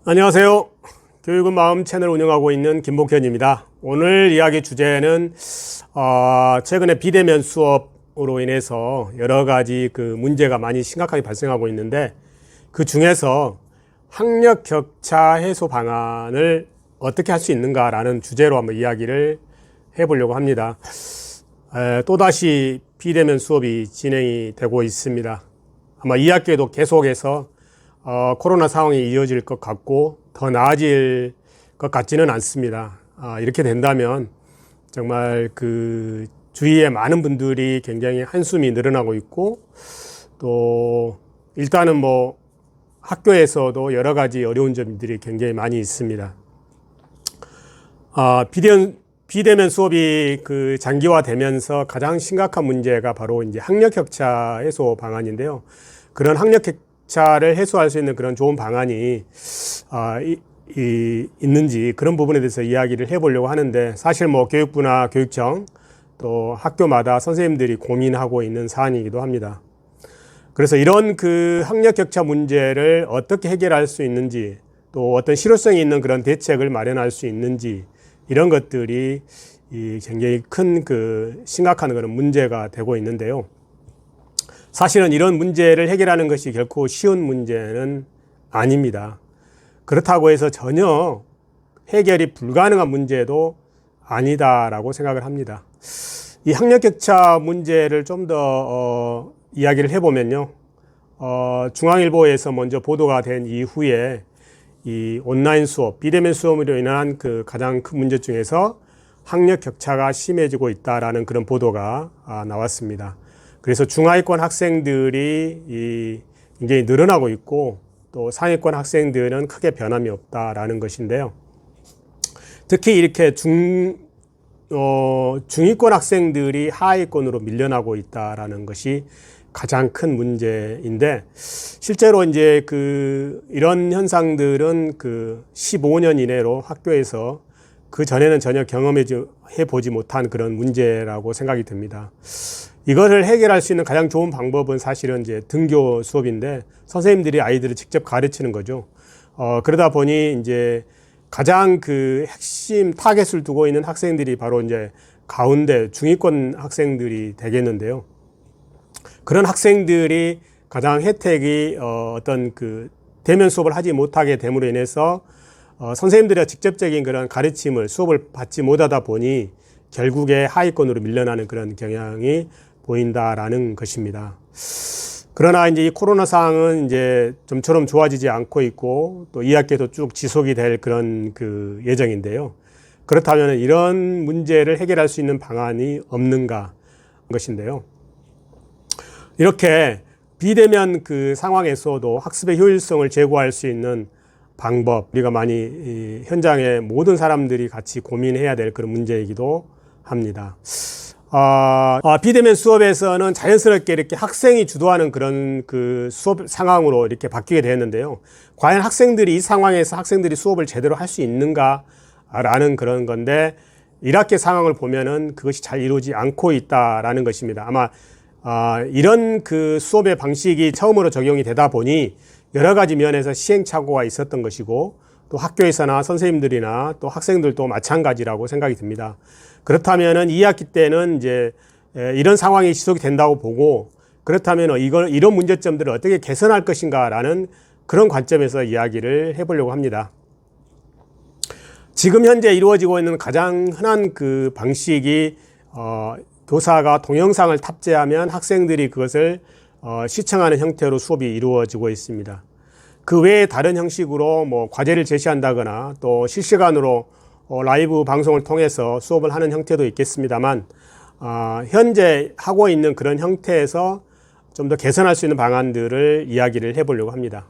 안녕하세요. 교육은 마음 채널 운영하고 있는 김복현입니다. 오늘 이야기 주제는 최근에 비대면 수업으로 인해서 여러 가지 문제가 많이 심각하게 발생하고 있는데, 그 중에서 학력 격차 해소 방안을 어떻게 할 수 있는가라는 주제로 한번 이야기를 해보려고 합니다. 또다시 비대면 수업이 진행이 되고 있습니다. 아마 이 학기에도 계속해서 코로나 상황이 이어질 것 같고 더 나아질 것 같지는 않습니다. 이렇게 된다면 정말 주위에 많은 분들이 굉장히 한숨이 늘어나고 있고, 또 일단은 학교에서도 여러 가지 어려운 점들이 굉장히 많이 있습니다. 비대면 수업이 장기화되면서 가장 심각한 문제가 바로 이제 학력 격차 해소 방안인데요. 그런 학력 격차를 해소할 수 있는 그런 좋은 방안이 있는지, 그런 부분에 대해서 이야기를 해보려고 하는데, 사실 교육부나 교육청 또 학교마다 선생님들이 고민하고 있는 사안이기도 합니다. 그래서 이런 학력 격차 문제를 어떻게 해결할 수 있는지, 또 어떤 실효성이 있는 그런 대책을 마련할 수 있는지, 이런 것들이 굉장히 큰 심각한 그런 문제가 되고 있는데요. 사실은 이런 문제를 해결하는 것이 결코 쉬운 문제는 아닙니다. 그렇다고 해서 전혀 해결이 불가능한 문제도 아니다라고 생각을 합니다. 이 학력 격차 문제를 좀 더 이야기를 해보면요. 중앙일보에서 먼저 보도가 된 이후에 이 온라인 수업, 비대면 수업으로 인한 가장 큰 문제 중에서 학력 격차가 심해지고 있다라는 그런 보도가 나왔습니다. 그래서 중하위권 학생들이 굉장히 늘어나고 있고, 또 상위권 학생들은 크게 변함이 없다라는 것인데요. 특히 이렇게 중위권 학생들이 하위권으로 밀려나고 있다라는 것이 가장 큰 문제인데, 실제로 이제 이런 현상들은 15년 이내로 학교에서 전에는 전혀 경험해 보지 못한 그런 문제라고 생각이 듭니다. 이거를 해결할 수 있는 가장 좋은 방법은 사실은 이제 등교 수업인데, 선생님들이 아이들을 직접 가르치는 거죠. 그러다 보니 이제 가장 핵심 타겟을 두고 있는 학생들이 바로 이제 가운데 중위권 학생들이 되겠는데요. 그런 학생들이 가장 혜택이 어떤 대면 수업을 하지 못하게 됨으로 인해서 선생님들의 직접적인 그런 가르침을, 수업을 받지 못하다 보니 결국에 하위권으로 밀려나는 그런 경향이 보인다라는 것입니다. 그러나 이제 이 코로나 상황은 이제 좀처럼 좋아지지 않고 있고, 또 이 학기에도 쭉 지속이 될 그런 예정인데요. 그렇다면 이런 문제를 해결할 수 있는 방안이 없는가 것인데요. 이렇게 비대면 상황에서도 학습의 효율성을 제고할 수 있는 방법, 우리가 많이 현장의 모든 사람들이 같이 고민해야 될 그런 문제이기도 합니다. 비대면 수업에서는 자연스럽게 이렇게 학생이 주도하는 그런 수업 상황으로 이렇게 바뀌게 되었는데요. 과연 학생들이 이 상황에서 학생들이 수업을 제대로 할 수 있는가라는 그런 건데, 1학기 상황을 보면은 그것이 잘 이루어지지 않고 있다라는 것입니다. 아마 이런 수업의 방식이 처음으로 적용이 되다 보니 여러 가지 면에서 시행착오가 있었던 것이고, 또 학교에서나 선생님들이나 또 학생들도 마찬가지라고 생각이 듭니다. 그렇다면은 2학기 때는 이제 이런 상황이 지속이 된다고 보고, 그렇다면 이런 문제점들을 어떻게 개선할 것인가라는 그런 관점에서 이야기를 해보려고 합니다. 지금 현재 이루어지고 있는 가장 흔한 방식이 교사가 동영상을 탑재하면 학생들이 그것을 시청하는 형태로 수업이 이루어지고 있습니다. 그 외에 다른 형식으로 과제를 제시한다거나 또 실시간으로 라이브 방송을 통해서 수업을 하는 형태도 있겠습니다만, 현재 하고 있는 그런 형태에서 좀 더 개선할 수 있는 방안들을 이야기를 해보려고 합니다.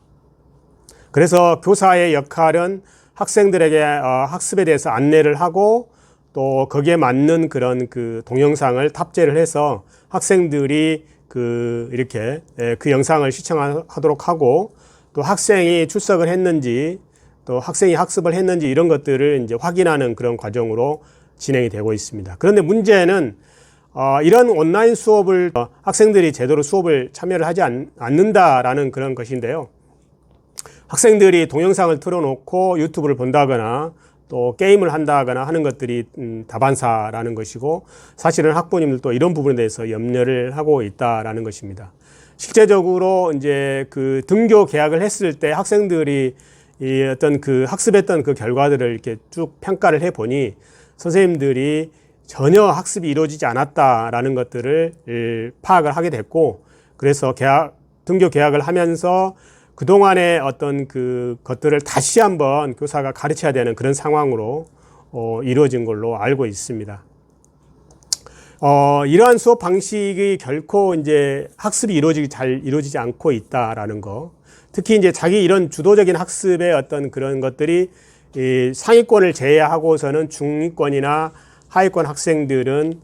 그래서 교사의 역할은 학생들에게 학습에 대해서 안내를 하고, 또 거기에 맞는 그런 동영상을 탑재를 해서 학생들이 이렇게 영상을 시청하도록 하고, 또 학생이 출석을 했는지, 또 학생이 학습을 했는지, 이런 것들을 이제 확인하는 그런 과정으로 진행이 되고 있습니다. 그런데 문제는 이런 온라인 수업을 학생들이 제대로 수업을 참여를 하지 않는다라는 그런 것인데요. 학생들이 동영상을 틀어놓고 유튜브를 본다거나 또 게임을 한다거나 하는 것들이 다반사라는 것이고, 사실은 학부모님들도 이런 부분에 대해서 염려를 하고 있다라는 것입니다. 실제적으로 이제 그 등교 계약을 했을 때 학생들이 이 어떤 그 학습했던 그 결과들을 이렇게 쭉 평가를 해 보니 선생님들이 전혀 학습이 이루어지지 않았다라는 것들을 파악을 하게 됐고, 그래서 등교 계약을 하면서 그동안의 어떤 그 것들을 다시 한번 교사가 가르쳐야 되는 그런 상황으로 이루어진 걸로 알고 있습니다. 이러한 수업 방식이 결코 이제 학습이 잘 이루어지지 않고 있다라는 거. 특히 이제 자기 이런 주도적인 학습의 어떤 그런 것들이 이 상위권을 제외하고서는 중위권이나 하위권 학생들은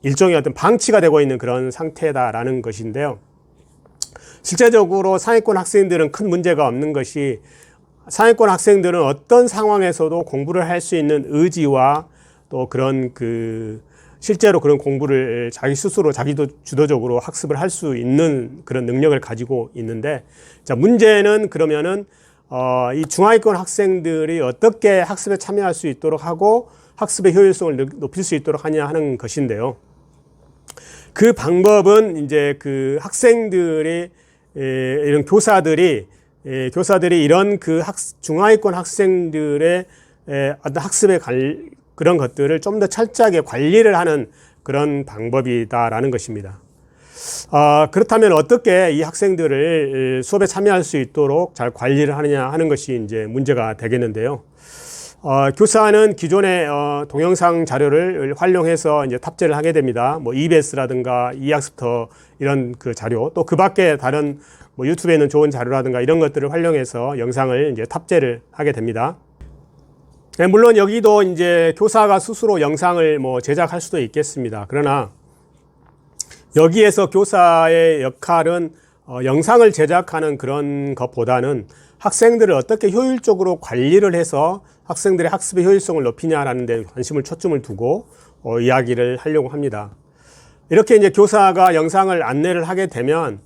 일종의 어떤 방치가 되고 있는 그런 상태다라는 것인데요. 실제적으로 상위권 학생들은 큰 문제가 없는 것이, 상위권 학생들은 어떤 상황에서도 공부를 할 수 있는 의지와 또 그런 실제로 그런 공부를 자기 스스로 자기도 주도적으로 학습을 할 수 있는 그런 능력을 가지고 있는데, 자, 문제는 그러면은 이 중하위권 학생들이 어떻게 학습에 참여할 수 있도록 하고 학습의 효율성을 높일 수 있도록 하냐 하는 것인데요. 그 방법은 이제 그 학생들이 이런 교사들이 이런 그 중하위권 학생들의 어떤 학습의 그런 것들을 좀 더 철저하게 관리를 하는 그런 방법이다라는 것입니다. 그렇다면 어떻게 이 학생들을 수업에 참여할 수 있도록 잘 관리를 하느냐 하는 것이 이제 문제가 되겠는데요. 교사는 기존의 동영상 자료를 활용해서 이제 탑재를 하게 됩니다. 뭐 EBS라든가 e학습터 이런 그 자료, 또 그 밖에 다른 뭐 유튜브에 있는 좋은 자료라든가 이런 것들을 활용해서 영상을 이제 탑재를 하게 됩니다. 물론 여기도 이제 교사가 스스로 영상을 뭐 제작할 수도 있겠습니다. 그러나 여기에서 교사의 역할은 영상을 제작하는 그런 것보다는 학생들을 어떻게 효율적으로 관리를 해서 학생들의 학습의 효율성을 높이냐라는 데 관심을 초점을 두고 이야기를 하려고 합니다. 이렇게 이제 교사가 영상을 안내를 하게 되면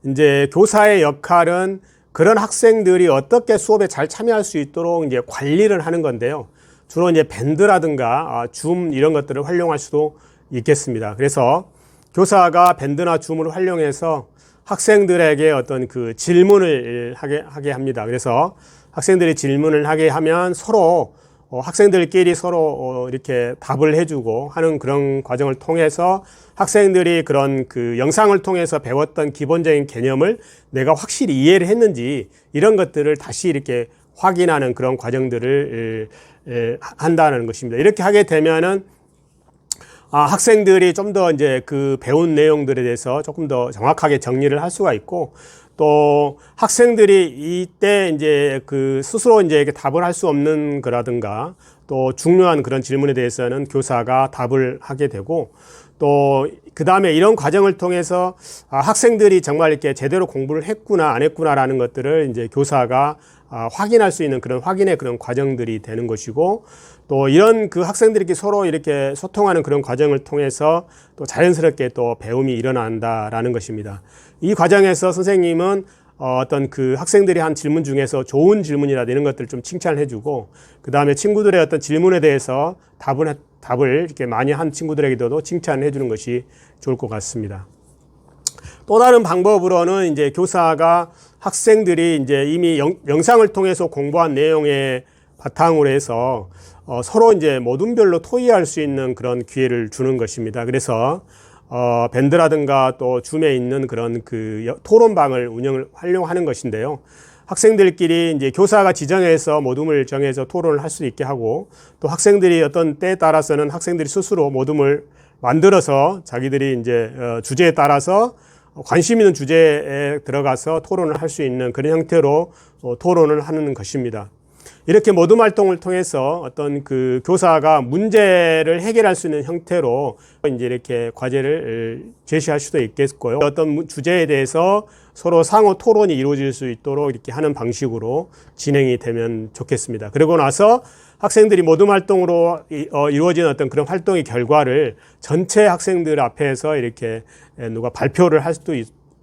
이제 교사의 역할은 그런 학생들이 어떻게 수업에 잘 참여할 수 있도록 이제 관리를 하는 건데요. 주로 이제 밴드라든가 줌 이런 것들을 활용할 수도 있겠습니다. 그래서 교사가 밴드나 줌을 활용해서 학생들에게 어떤 그 질문을 하게 합니다. 그래서 학생들이 질문을 하게 하면 서로 학생들끼리 서로 이렇게 답을 해주고 하는 그런 과정을 통해서 학생들이 그런 그 영상을 통해서 배웠던 기본적인 개념을 내가 확실히 이해를 했는지 이런 것들을 다시 이렇게 확인하는 그런 과정들을 한다는 것입니다. 이렇게 하게 되면은 학생들이 좀 더 이제 그 배운 내용들에 대해서 조금 더 정확하게 정리를 할 수가 있고, 또 학생들이 이때 이제 그 스스로 이제 답을 할 수 없는 거라든가 또 중요한 그런 질문에 대해서는 교사가 답을 하게 되고, 또 그 다음에 이런 과정을 통해서 학생들이 정말 이렇게 제대로 공부를 했구나 안 했구나라는 것들을 이제 교사가 확인할 수 있는 그런 확인의 그런 과정들이 되는 것이고, 또 이런 그 학생들이 서로 이렇게 소통하는 그런 과정을 통해서 또 자연스럽게 또 배움이 일어난다라는 것입니다. 이 과정에서 선생님은 어떤 그 학생들이 한 질문 중에서 좋은 질문이라든가 이런 것들을 좀 칭찬을 해주고, 그 다음에 친구들의 어떤 질문에 대해서 답을 이렇게 많이 한 친구들에게도 칭찬을 해주는 것이 좋을 것 같습니다. 또 다른 방법으로는 이제 교사가 학생들이 이제 이미 영상을 통해서 공부한 내용에 바탕으로 해서 서로 이제 모둠별로 토의할 수 있는 그런 기회를 주는 것입니다. 그래서 밴드라든가 또 줌에 있는 그런 그 토론방을 활용하는 것인데요. 학생들끼리 이제 교사가 지정해서 모둠을 정해서 토론을 할 수 있게 하고, 또 학생들이 어떤 때에 따라서는 학생들이 스스로 모둠을 만들어서 자기들이 이제 주제에 따라서 관심 있는 주제에 들어가서 토론을 할 수 있는 그런 형태로 토론을 하는 것입니다. 이렇게 모둠 활동을 통해서 어떤 그 교사가 문제를 해결할 수 있는 형태로 이제 이렇게 과제를 제시할 수도 있겠고요. 어떤 주제에 대해서 서로 상호 토론이 이루어질 수 있도록 이렇게 하는 방식으로 진행이 되면 좋겠습니다. 그리고 나서 학생들이 모둠 활동으로 이루어진 어떤 그런 활동의 결과를 전체 학생들 앞에서 이렇게 누가 발표를 할 수도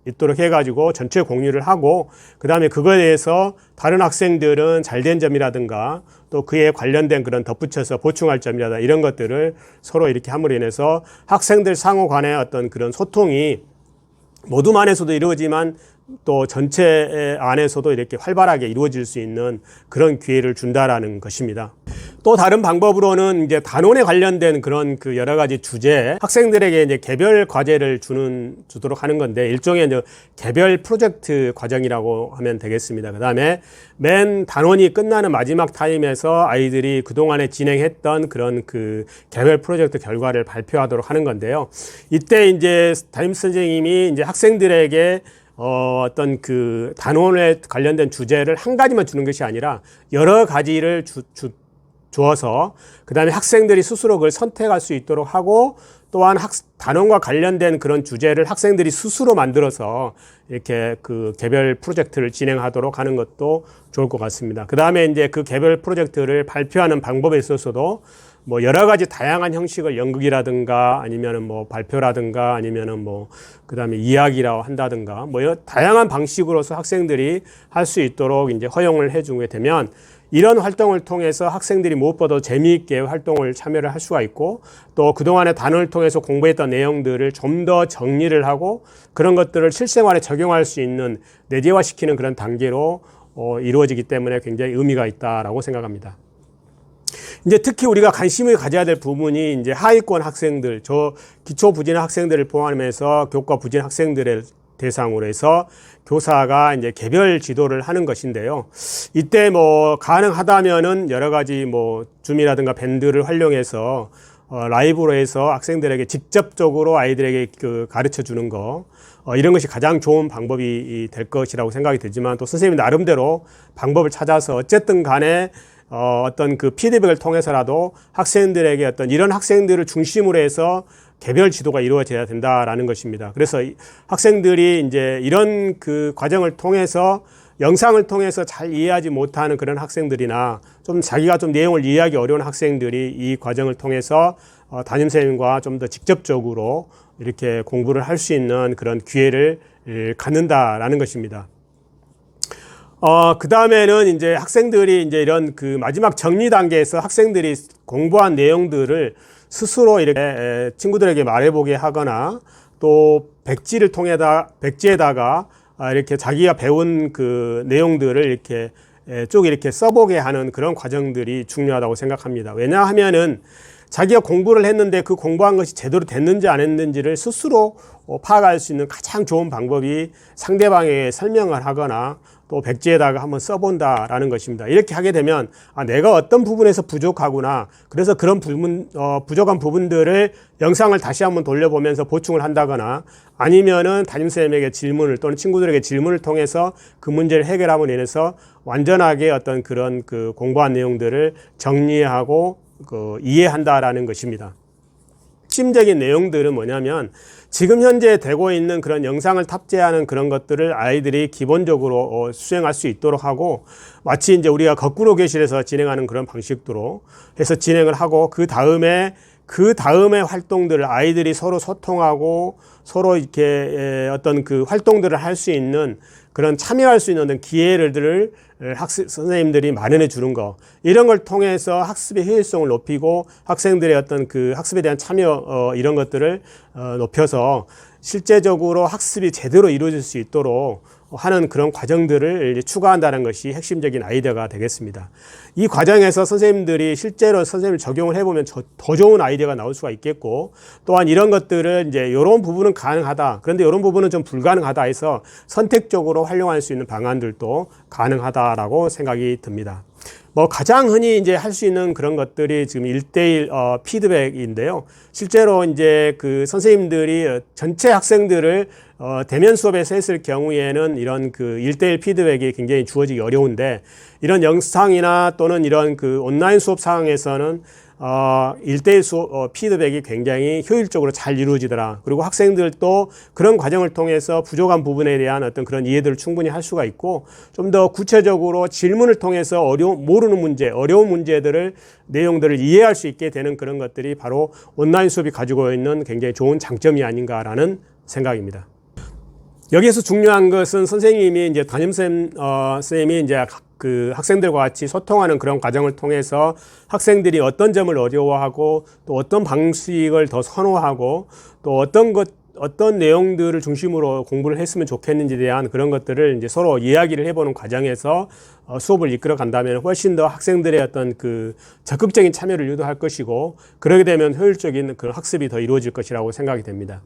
있도록 해가지고 전체 공유를 하고, 그 다음에 그거에 대해서 다른 학생들은 잘된 점이라든가 또 그에 관련된 그런 덧붙여서 보충할 점이라든가 이런 것들을 서로 이렇게 함으로 인해서 학생들 상호 간의 어떤 그런 소통이 모둠 안에서도 이루어지만 또 전체 안에서도 이렇게 활발하게 이루어질 수 있는 그런 기회를 준다라는 것입니다. 또 다른 방법으로는 이제 단원에 관련된 그런 그 여러 가지 주제, 학생들에게 이제 개별 과제를 주도록 하는 건데, 일종의 이제 개별 프로젝트 과정이라고 하면 되겠습니다. 그 다음에 맨 단원이 끝나는 마지막 타임에서 아이들이 그동안에 진행했던 그런 그 개별 프로젝트 결과를 발표하도록 하는 건데요. 이때 이제 담임 선생님이 이제 학생들에게 어떤 그 단원에 관련된 주제를 한 가지만 주는 것이 아니라 여러 가지를 주어서 그 다음에 학생들이 스스로 그걸 선택할 수 있도록 하고, 또한 단원과 관련된 그런 주제를 학생들이 스스로 만들어서 이렇게 그 개별 프로젝트를 진행하도록 하는 것도 좋을 것 같습니다. 그 다음에 이제 그 개별 프로젝트를 발표하는 방법에 있어서도 뭐 여러 가지 다양한 형식을 연극이라든가 아니면은 뭐 발표라든가 아니면은 뭐 그다음에 이야기라고 한다든가 뭐 다양한 방식으로서 학생들이 할 수 있도록 이제 허용을 해주게 되면, 이런 활동을 통해서 학생들이 무엇보다 재미있게 활동을 참여를 할 수가 있고, 또 그동안의 단원을 통해서 공부했던 내용들을 좀 더 정리를 하고 그런 것들을 실생활에 적용할 수 있는 내재화시키는 그런 단계로 이루어지기 때문에 굉장히 의미가 있다라고 생각합니다. 이제 특히 우리가 관심을 가져야 될 부분이 이제 하위권 학생들, 저 기초 부진 학생들을 포함해서 교과 부진 학생들을 대상으로 해서 교사가 이제 개별 지도를 하는 것인데요. 이때 뭐 가능하다면은 여러 가지 뭐 줌이라든가 밴드를 활용해서 라이브로 해서 학생들에게 직접적으로 아이들에게 그 가르쳐 주는 거, 이런 것이 가장 좋은 방법이 될 것이라고 생각이 되지만, 또 선생님이 나름대로 방법을 찾아서 어쨌든 간에 어떤 그 피드백을 통해서라도 학생들에게 어떤 이런 학생들을 중심으로 해서 개별 지도가 이루어져야 된다라는 것입니다. 그래서 학생들이 이제 이런 그 과정을 통해서 영상을 통해서 잘 이해하지 못하는 그런 학생들이나 좀 자기가 좀 내용을 이해하기 어려운 학생들이 이 과정을 통해서 담임선생님과 좀 더 직접적으로 이렇게 공부를 할 수 있는 그런 기회를 갖는다라는 것입니다. 그 다음에는 이제 학생들이 이제 이런 그 마지막 정리 단계에서 학생들이 공부한 내용들을 스스로 이렇게 친구들에게 말해보게 하거나, 또 백지에다가 이렇게 자기가 배운 그 내용들을 이렇게 쭉 이렇게 써보게 하는 그런 과정들이 중요하다고 생각합니다. 왜냐하면은 자기가 공부를 했는데 그 공부한 것이 제대로 됐는지 안 했는지를 스스로 파악할 수 있는 가장 좋은 방법이 상대방에게 설명을 하거나 또 백지에다가 한번 써본다라는 것입니다. 이렇게 하게 되면 내가 어떤 부분에서 부족하구나, 그래서 그런 부족한 부분들을 영상을 다시 한번 돌려보면서 보충을 한다거나, 아니면은 담임선생님에게 질문을 또는 친구들에게 질문을 통해서 그 문제를 해결함으로 인해서 완전하게 어떤 그런 그 공부한 내용들을 정리하고 이해한다라는 것입니다. 핵심적인 내용들은 뭐냐면, 지금 현재 되고 있는 그런 영상을 탑재하는 그런 것들을 아이들이 기본적으로 수행할 수 있도록 하고, 마치 이제 우리가 거꾸로 교실에서 진행하는 그런 방식으로 해서 진행을 하고, 그 다음에 활동들을 아이들이 서로 소통하고 서로 이렇게 어떤 그 활동들을 할 수 있는 그런 참여할 수 있는 기회를 선생님들이 마련해 주는 거, 이런 걸 통해서 학습의 효율성을 높이고 학생들의 어떤 그 학습에 대한 참여 이런 것들을 높여서 실제적으로 학습이 제대로 이루어질 수 있도록 하는 그런 과정들을 추가한다는 것이 핵심적인 아이디어가 되겠습니다. 이 과정에서 선생님들이 실제로 선생님을 적용을 해보면 더 좋은 아이디어가 나올 수가 있겠고, 또한 이런 것들은 이제 이런 부분은 가능하다, 그런데 이런 부분은 좀 불가능하다 해서 선택적으로 활용할 수 있는 방안들도 가능하다라고 생각이 듭니다. 뭐 가장 흔히 이제 할 수 있는 그런 것들이 지금 1대1 피드백인데요. 실제로 이제 그 선생님들이 전체 학생들을 대면 수업에서 했을 경우에는 이런 그 1대1 피드백이 굉장히 주어지기 어려운데, 이런 영상이나 또는 이런 그 온라인 수업 상황에서는 1대1 수업 피드백이 굉장히 효율적으로 잘 이루어지더라. 그리고 학생들도 그런 과정을 통해서 부족한 부분에 대한 어떤 그런 이해들을 충분히 할 수가 있고, 좀 더 구체적으로 질문을 통해서 모르는 문제, 어려운 문제들을 내용들을 이해할 수 있게 되는 그런 것들이 바로 온라인 수업이 가지고 있는 굉장히 좋은 장점이 아닌가라는 생각입니다. 여기에서 중요한 것은 선생님이 이제 선생님이 이제 그 학생들과 같이 소통하는 그런 과정을 통해서 학생들이 어떤 점을 어려워하고 또 어떤 방식을 더 선호하고 또 어떤 내용들을 중심으로 공부를 했으면 좋겠는지에 대한 그런 것들을 이제 서로 이야기를 해보는 과정에서 수업을 이끌어 간다면 훨씬 더 학생들의 어떤 그 적극적인 참여를 유도할 것이고, 그러게 되면 효율적인 그런 학습이 더 이루어질 것이라고 생각이 됩니다.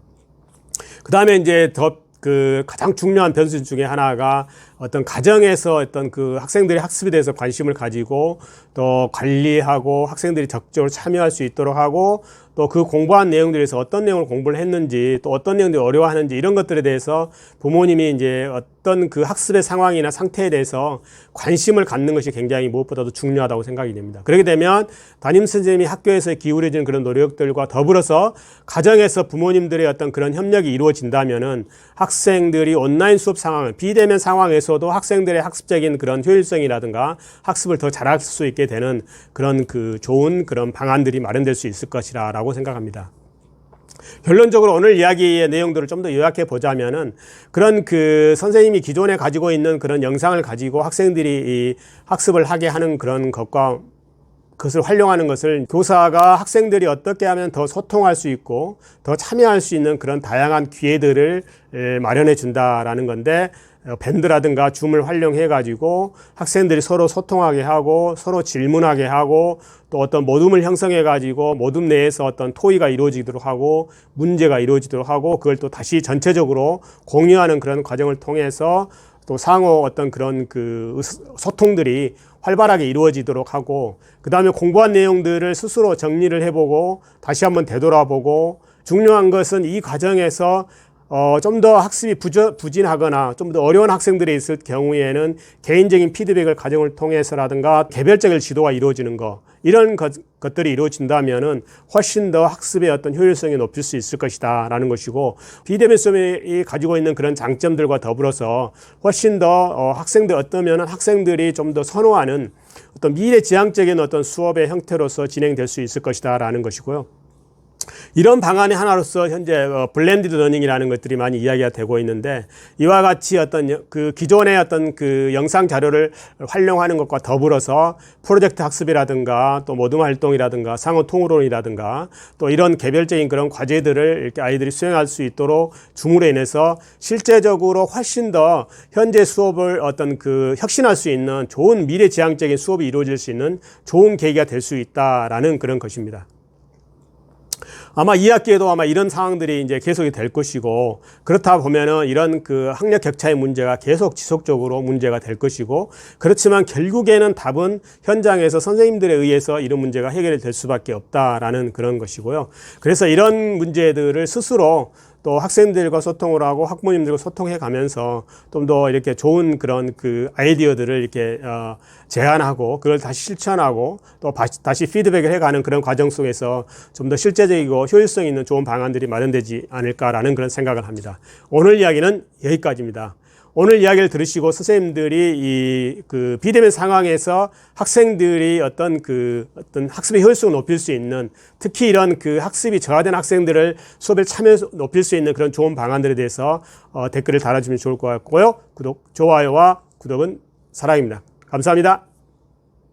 그 다음에 이제 그 가장 중요한 변수 중에 하나가 어떤 가정에서 어떤 그 학생들의 학습에 대해서 관심을 가지고 또 관리하고 학생들이 적극적으로 참여할 수 있도록 하고, 또 그 공부한 내용들에서 어떤 내용을 공부를 했는지 또 어떤 내용들이 어려워하는지 이런 것들에 대해서 부모님이 이제 어떤 그 학습의 상황이나 상태에 대해서 관심을 갖는 것이 굉장히 무엇보다도 중요하다고 생각이 됩니다. 그렇게 되면 담임 선생님이 학교에서 기울여지는 그런 노력들과 더불어서 가정에서 부모님들의 어떤 그런 협력이 이루어진다면은 학생들이 온라인 수업 상황, 비대면 상황에서도 학생들의 학습적인 그런 효율성이라든가 학습을 더 잘할 수 있게 되는 그런 그 좋은 그런 방안들이 마련될 수 있을 것이라고 생각합니다. 결론적으로 오늘 이야기의 내용들을 좀 더 요약해 보자면은, 그런 그 선생님이 기존에 가지고 있는 그런 영상을 가지고 학생들이 이 학습을 하게 하는 그런 것과 그것을 활용하는 것을 교사가 학생들이 어떻게 하면 더 소통할 수 있고 더 참여할 수 있는 그런 다양한 기회들을 마련해 준다라는 건데, 밴드라든가 줌을 활용해 가지고 학생들이 서로 소통하게 하고 서로 질문하게 하고 또 어떤 모둠을 형성해 가지고 모둠 내에서 어떤 토의가 이루어지도록 하고 문제가 이루어지도록 하고, 그걸 또 다시 전체적으로 공유하는 그런 과정을 통해서 또 상호 어떤 그런 그 소통들이 활발하게 이루어지도록 하고, 그 다음에 공부한 내용들을 스스로 정리를 해보고 다시 한번 되돌아보고, 중요한 것은 이 과정에서 좀 더 학습이 부진하거나 좀 더 어려운 학생들이 있을 경우에는 개인적인 피드백을 과정을 통해서라든가 개별적인 지도가 이루어지는 거, 이런 것들이 이루어진다면은 훨씬 더 학습의 어떤 효율성이 높일 수 있을 것이다 라는 것이고, 비대면 수업이 가지고 있는 그런 장점들과 더불어서 훨씬 더 학생들 어떠면은 학생들이 좀 더 선호하는 어떤 미래지향적인 어떤 수업의 형태로서 진행될 수 있을 것이다 라는 것이고요. 이런 방안의 하나로서 현재 블렌디드 러닝이라는 것들이 많이 이야기가 되고 있는데, 이와 같이 어떤 그 기존의 어떤 그 영상 자료를 활용하는 것과 더불어서 프로젝트 학습이라든가 또 모둠 활동이라든가 상호 통으론이라든가 또 이런 개별적인 그런 과제들을 이렇게 아이들이 수행할 수 있도록 줌으로 인해서 실제적으로 훨씬 더 현재 수업을 어떤 그 혁신할 수 있는 좋은 미래지향적인 수업이 이루어질 수 있는 좋은 계기가 될 수 있다라는 그런 것입니다. 아마 이 학기에도 아마 이런 상황들이 이제 계속이 될 것이고, 그렇다 보면은 이런 그 학력 격차의 문제가 계속 지속적으로 문제가 될 것이고, 그렇지만 결국에는 답은 현장에서 선생님들에 의해서 이런 문제가 해결이 될 수밖에 없다라는 그런 것이고요. 그래서 이런 문제들을 스스로 또 학생들과 소통을 하고 학부모님들과 소통해 가면서 좀 더 이렇게 좋은 그런 그 아이디어들을 이렇게 제안하고 그걸 다시 실천하고 또 다시 피드백을 해가는 그런 과정 속에서 좀 더 실제적이고 효율성 있는 좋은 방안들이 마련되지 않을까라는 그런 생각을 합니다. 오늘 이야기는 여기까지입니다. 오늘 이야기를 들으시고 선생님들이 그 비대면 상황에서 학생들이 어떤 학습의 효율성을 높일 수 있는, 특히 이런 그 학습이 저하된 학생들을 수업에 참여 높일 수 있는 그런 좋은 방안들에 대해서 댓글을 달아주면 좋을 것 같고요. 좋아요와 구독은 사랑입니다. 감사합니다.